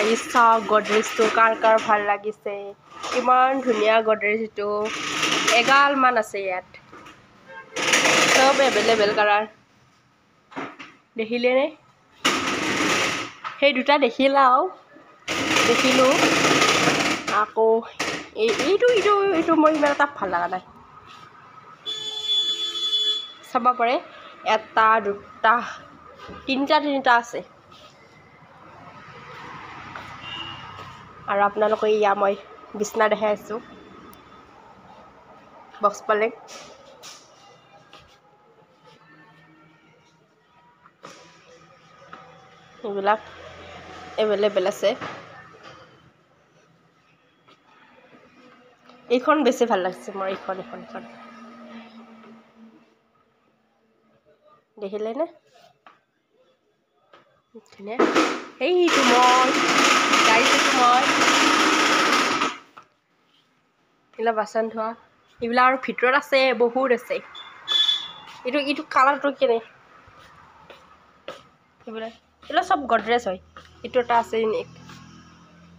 আহি চাওক গডৰেজটো কাৰ কাৰ ভাল লাগিছে ইমান ধুনীয়া গডৰেজ এইটো এগালমান আছে ইয়াত চব এভেইলেবল কালাৰ দেখিলেনে সেই দুটা দেখিলোঁ আকৌ এইটো মই ইমান এটা ভাল লগা নাই চাব পাৰে এটা দুটা তিনিটা আছে আৰু আপোনালোকে ইয়া মই বিছনা দেখাই আছোঁ বক্স পালেং এইবিলাক এভেইলেবল আছে এইখন বেছি ভাল লাগছে মোৰ এইখন দেখিলে নে ধুনীয়া এইটো মই এইবিলাক বাচন ধোৱা এইবিলাক আৰু ভিতৰত আছে বহুত আছে এইটো কালাৰটো কেনে এইবিলাক চব গডৰেজ হয় এইটো এটা আছে ইউনিক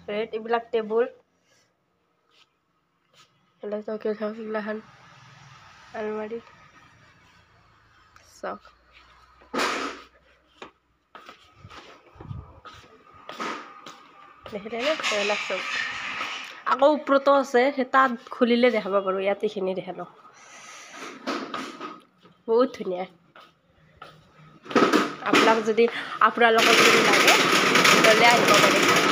ৰেড এইবিলাক টেবুল এইগিলাখান আলমাৰি চাওক দেখিলে নে এইবিলাক চব আকৌ ওপৰতো আছে সেই তাত খুলিলে দেখাব পাৰোঁ ইয়াত এইখিনি দেখালোঁ বহুত ধুনীয়া আপোনালোকক যদি লাগে ল'লে আহিব পাৰে